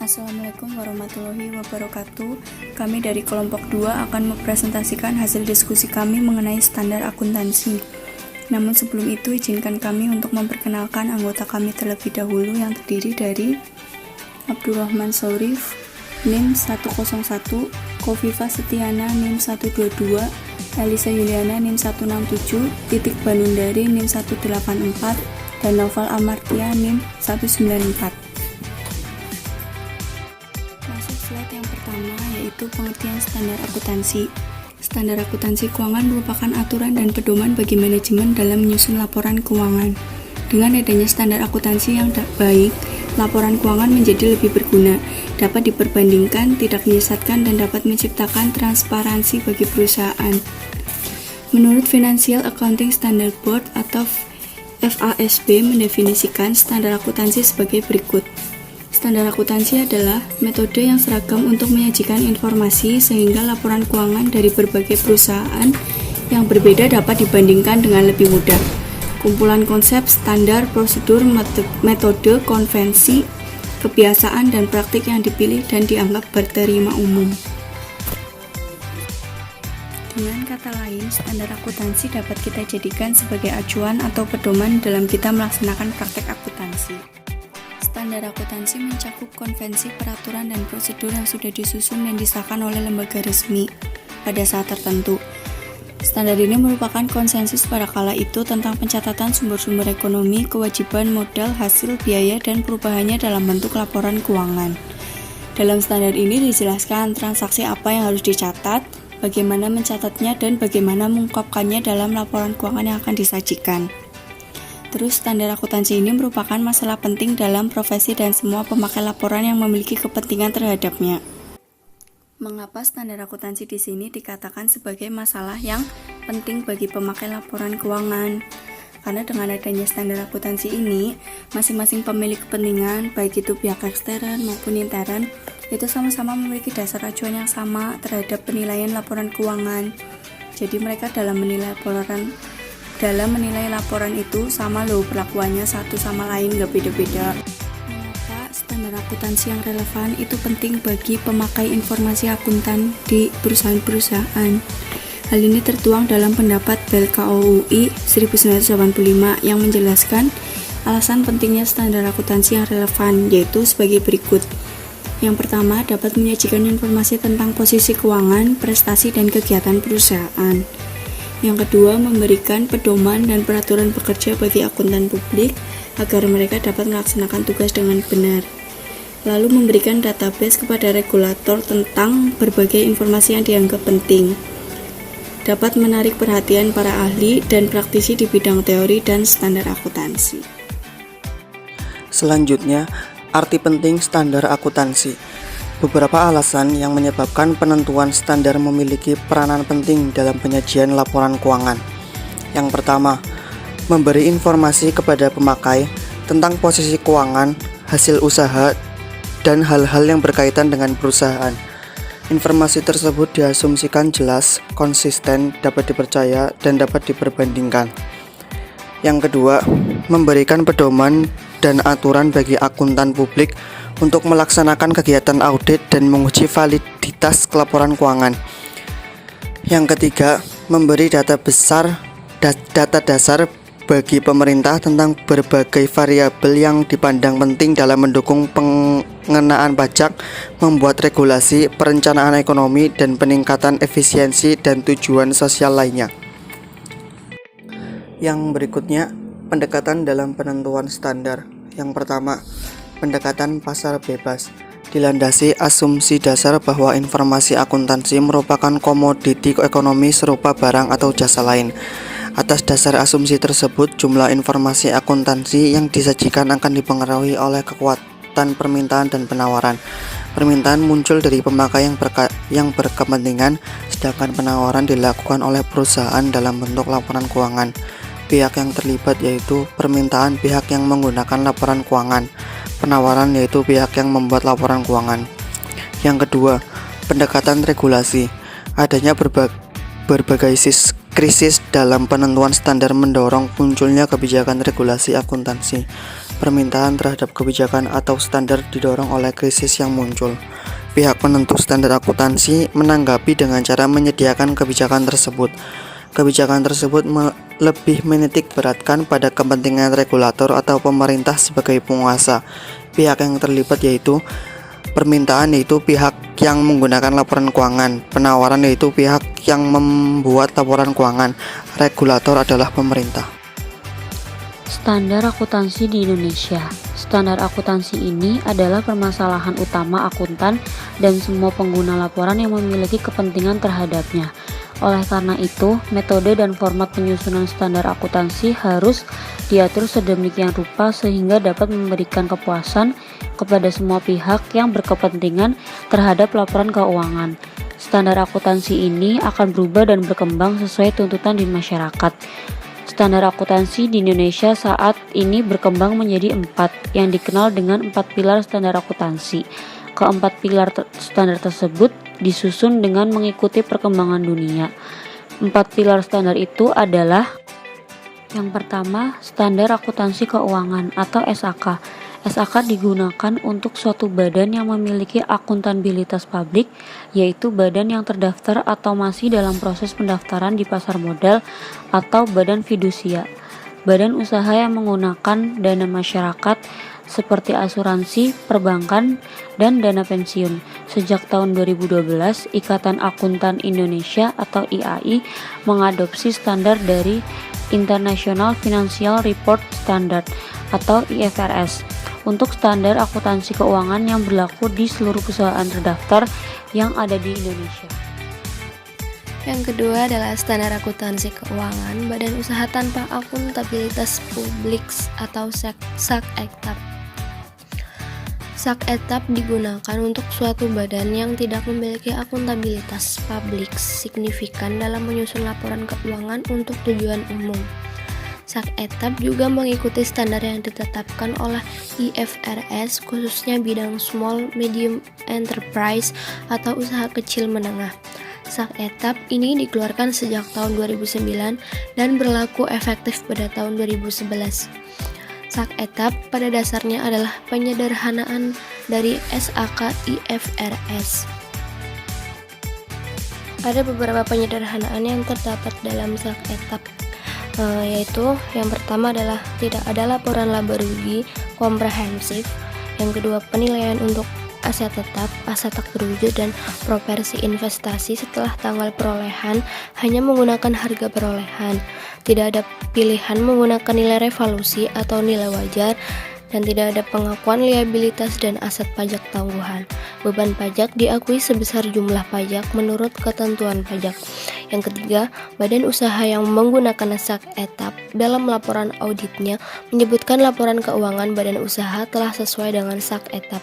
Assalamualaikum warahmatullahi wabarakatuh. Kami dari kelompok 2 akan mempresentasikan hasil diskusi kami mengenai standar akuntansi. Namun sebelum itu izinkan kami untuk memperkenalkan anggota kami terlebih dahulu yang terdiri dari Abdurrahman Saurif, NIM 101, Kofifa Setiana, NIM 122, Elisa Yuliana, NIM 167, Titik Banundari, NIM 184, dan Noval Amartia, NIM 194. Masuk slide yang pertama, yaitu pengertian standar akuntansi. Standar akuntansi keuangan merupakan aturan dan pedoman bagi manajemen dalam menyusun laporan keuangan. Dengan adanya standar akuntansi yang baik, laporan keuangan menjadi lebih berguna, dapat diperbandingkan, tidak menyesatkan, dan dapat menciptakan transparansi bagi perusahaan. Menurut Financial Accounting Standard Board atau FASB mendefinisikan standar akuntansi sebagai berikut. Standar akuntansi adalah metode yang seragam untuk menyajikan informasi sehingga laporan keuangan dari berbagai perusahaan yang berbeda dapat dibandingkan dengan lebih mudah. Kumpulan konsep, standar, prosedur, metode, konvensi, kebiasaan, dan praktik yang dipilih dan dianggap berterima umum. Dengan kata lain, standar akuntansi dapat kita jadikan sebagai acuan atau pedoman dalam kita melaksanakan praktek akuntansi. Standar akuntansi mencakup konvensi, peraturan, dan prosedur yang sudah disusun dan disahkan oleh lembaga resmi pada saat tertentu. Standar ini merupakan konsensus pada kala itu tentang pencatatan sumber-sumber ekonomi, kewajiban, modal, hasil, biaya, dan perubahannya dalam bentuk laporan keuangan. Dalam standar ini dijelaskan transaksi apa yang harus dicatat, bagaimana mencatatnya, dan bagaimana mengungkapkannya dalam laporan keuangan yang akan disajikan. Terus, standar akuntansi ini merupakan masalah penting dalam profesi dan semua pemakai laporan yang memiliki kepentingan terhadapnya. Mengapa standar akuntansi di sini dikatakan sebagai masalah yang penting bagi pemakai laporan keuangan? Karena dengan adanya standar akuntansi ini, masing-masing pemilik kepentingan, baik itu pihak ekstern maupun intern, itu sama-sama memiliki dasar acuan yang sama terhadap penilaian laporan keuangan. Jadi mereka dalam menilai laporan itu sama loh perlakuannya satu sama lain, gak beda-beda. Mengapa standar akuntansi yang relevan itu penting bagi pemakai informasi akuntan di perusahaan-perusahaan? Hal ini tertuang dalam pendapat BLKOUI 1985 yang menjelaskan alasan pentingnya standar akuntansi yang relevan, yaitu sebagai berikut. Yang pertama, dapat menyajikan informasi tentang posisi keuangan, prestasi, dan kegiatan perusahaan. Yang kedua, memberikan pedoman dan peraturan bekerja bagi akuntan publik agar mereka dapat melaksanakan tugas dengan benar. Lalu memberikan database kepada regulator tentang berbagai informasi yang dianggap penting. Dapat menarik perhatian para ahli dan praktisi di bidang teori dan standar akuntansi. Selanjutnya, arti penting standar akuntansi. Beberapa alasan yang menyebabkan penentuan standar memiliki peranan penting dalam penyajian laporan keuangan. Yang pertama, memberi informasi kepada pemakai tentang posisi keuangan, hasil usaha, dan hal-hal yang berkaitan dengan perusahaan. Informasi tersebut diasumsikan jelas, konsisten, dapat dipercaya, dan dapat diperbandingkan. Yang kedua, memberikan pedoman dan aturan bagi akuntan publik untuk melaksanakan kegiatan audit dan menguji validitas laporan keuangan. Yang ketiga, memberi data dasar bagi pemerintah tentang berbagai variabel yang dipandang penting dalam mendukung pengenaan pajak, membuat regulasi, perencanaan ekonomi, dan peningkatan efisiensi dan tujuan sosial lainnya. Yang berikutnya, pendekatan dalam penentuan standar. Yang pertama, pendekatan pasar bebas. Dilandasi asumsi dasar bahwa informasi akuntansi merupakan komoditi ekonomi serupa barang atau jasa lain. Atas dasar asumsi tersebut, jumlah informasi akuntansi yang disajikan akan dipengaruhi oleh kekuatan permintaan dan penawaran. Permintaan muncul dari pemakai yang berkepentingan, sedangkan penawaran dilakukan oleh perusahaan dalam bentuk laporan keuangan. Pihak yang terlibat yaitu permintaan pihak yang menggunakan laporan keuangan, penawaran yaitu pihak yang membuat laporan keuangan. Yang kedua, pendekatan regulasi. Adanya berbagai krisis dalam penentuan standar mendorong munculnya kebijakan regulasi akuntansi. Permintaan terhadap kebijakan atau standar didorong oleh krisis yang muncul. Pihak penentu standar akuntansi menanggapi dengan cara menyediakan kebijakan tersebut. Kebijakan tersebut lebih menitik beratkan pada kepentingan regulator atau pemerintah sebagai penguasa. Pihak yang terlibat yaitu permintaan yaitu pihak yang menggunakan laporan keuangan, penawaran yaitu pihak yang membuat laporan keuangan, regulator adalah pemerintah. Standar akuntansi di Indonesia. Standar akuntansi ini adalah permasalahan utama akuntan dan semua pengguna laporan yang memiliki kepentingan terhadapnya. Oleh karena itu, metode dan format penyusunan standar akuntansi harus diatur sedemikian rupa sehingga dapat memberikan kepuasan kepada semua pihak yang berkepentingan terhadap laporan keuangan. Standar akuntansi ini akan berubah dan berkembang sesuai tuntutan di masyarakat. Standar akuntansi di Indonesia saat ini berkembang menjadi 4 yang dikenal dengan 4 pilar standar akuntansi. Keempat pilar standar tersebut disusun dengan mengikuti perkembangan dunia. 4 pilar standar itu adalah: yang pertama, standar akuntansi keuangan atau SAK. SAK digunakan untuk suatu badan yang memiliki akuntabilitas publik, yaitu badan yang terdaftar atau masih dalam proses pendaftaran di pasar modal atau badan fidusia. Badan usaha yang menggunakan dana masyarakat seperti asuransi, perbankan, dan dana pensiun. Sejak tahun 2012, Ikatan Akuntan Indonesia atau IAI mengadopsi standar dari International Financial Report Standard atau IFRS untuk standar akuntansi keuangan yang berlaku di seluruh perusahaan terdaftar yang ada di Indonesia. Yang kedua adalah standar akuntansi keuangan badan usaha tanpa akuntabilitas publik atau SAK-ETAP. SAK-ETAP digunakan untuk suatu badan yang tidak memiliki akuntabilitas publik signifikan dalam menyusun laporan keuangan untuk tujuan umum. SAK-ETAP juga mengikuti standar yang ditetapkan oleh IFRS khususnya bidang small medium enterprise atau usaha kecil menengah. SAK-ETAP ini dikeluarkan sejak tahun 2009 dan berlaku efektif pada tahun 2011. SAK-ETAP pada dasarnya adalah penyederhanaan dari SAK IFRS. Ada beberapa penyederhanaan yang terdapat dalam SAK-ETAP, yaitu yang pertama adalah tidak ada laporan laba rugi komprehensif, yang kedua penilaian untuk aset tetap, aset tak berwujud, dan proporsi investasi setelah tanggal perolehan hanya menggunakan harga perolehan, tidak ada pilihan menggunakan nilai revaluasi atau nilai wajar, dan tidak ada pengakuan liabilitas dan aset pajak tangguhan. Beban pajak diakui sebesar jumlah pajak menurut ketentuan pajak. Yang ketiga, badan usaha yang menggunakan SAK-ETAP dalam laporan auditnya menyebutkan laporan keuangan badan usaha telah sesuai dengan SAK-ETAP.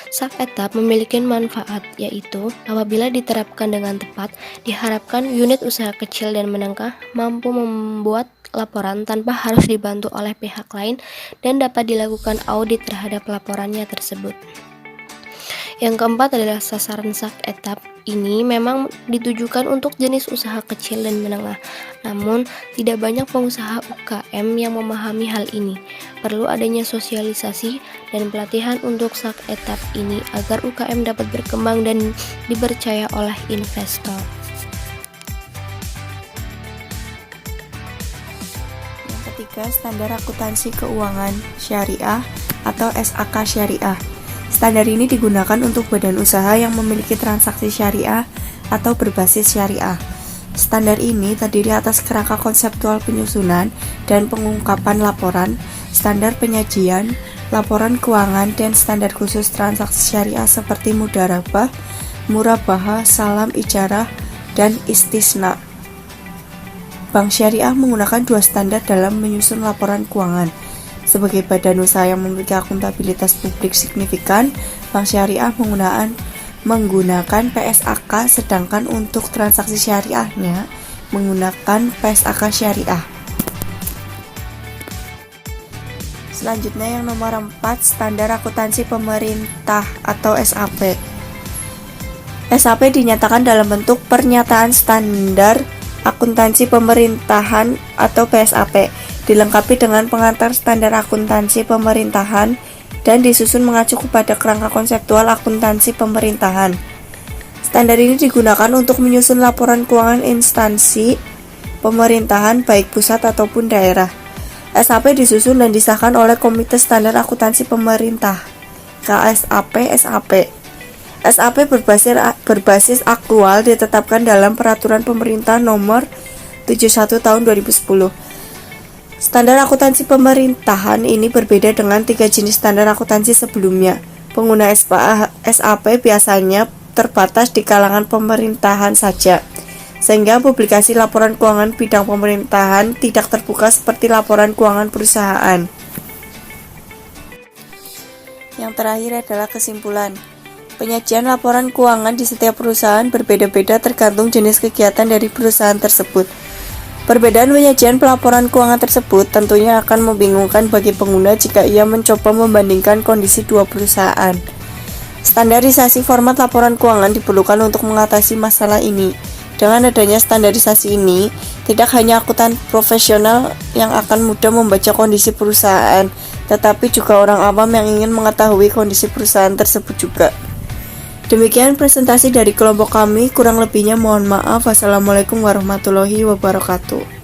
SAK-ETAP memiliki manfaat, yaitu apabila diterapkan dengan tepat, diharapkan unit usaha kecil dan menengah mampu membuat laporan tanpa harus dibantu oleh pihak lain dan dapat dilakukan audit terhadap laporannya tersebut. Yang keempat adalah sasaran SAK-ETAP ini memang ditujukan untuk jenis usaha kecil dan menengah, namun tidak banyak pengusaha UKM yang memahami hal ini. Perlu adanya sosialisasi dan pelatihan untuk SAK-ETAP ini agar UKM dapat berkembang dan dipercaya oleh investor. Ketiga, standar akuntansi keuangan syariah atau SAK syariah. Standar ini digunakan untuk badan usaha yang memiliki transaksi syariah atau berbasis syariah. Standar ini terdiri atas kerangka konseptual penyusunan dan pengungkapan laporan, standar penyajian, laporan keuangan, dan standar khusus transaksi syariah seperti mudharabah, murabahah, salam ijarah, dan istisna. Bank Syariah menggunakan dua standar dalam menyusun laporan keuangan. Sebagai badan usaha yang memiliki akuntabilitas publik signifikan, Bank Syariah menggunakan PSAK, sedangkan untuk transaksi syariahnya menggunakan PSAK Syariah. Selanjutnya yang nomor 4, standar akuntansi pemerintah atau SAP. SAP dinyatakan dalam bentuk pernyataan standar akuntansi pemerintahan atau PSAP. dilengkapi dengan pengantar standar akuntansi pemerintahan, dan disusun mengacu kepada kerangka konseptual akuntansi pemerintahan. Standar ini digunakan untuk menyusun laporan keuangan instansi pemerintahan baik pusat ataupun daerah. SAP disusun dan disahkan oleh Komite Standar Akuntansi Pemerintah (KSAP/SAP). SAP berbasis aktual ditetapkan dalam Peraturan Pemerintah Nomor 71 Tahun 2010. Standar akuntansi pemerintahan ini berbeda dengan 3 jenis standar akuntansi sebelumnya. Pengguna SAP biasanya terbatas di kalangan pemerintahan saja, sehingga publikasi laporan keuangan bidang pemerintahan tidak terbuka seperti laporan keuangan perusahaan. Yang terakhir adalah kesimpulan. Penyajian laporan keuangan di setiap perusahaan berbeda-beda tergantung jenis kegiatan dari perusahaan tersebut. Perbedaan penyajian pelaporan keuangan tersebut tentunya akan membingungkan bagi pengguna jika ia mencoba membandingkan kondisi dua perusahaan. Standarisasi format laporan keuangan diperlukan untuk mengatasi masalah ini. Dengan adanya standarisasi ini, tidak hanya akuntan profesional yang akan mudah membaca kondisi perusahaan, tetapi juga orang awam yang ingin mengetahui kondisi perusahaan tersebut juga. Demikian presentasi dari kelompok kami, kurang lebihnya mohon maaf. Wassalamualaikum warahmatullahi wabarakatuh.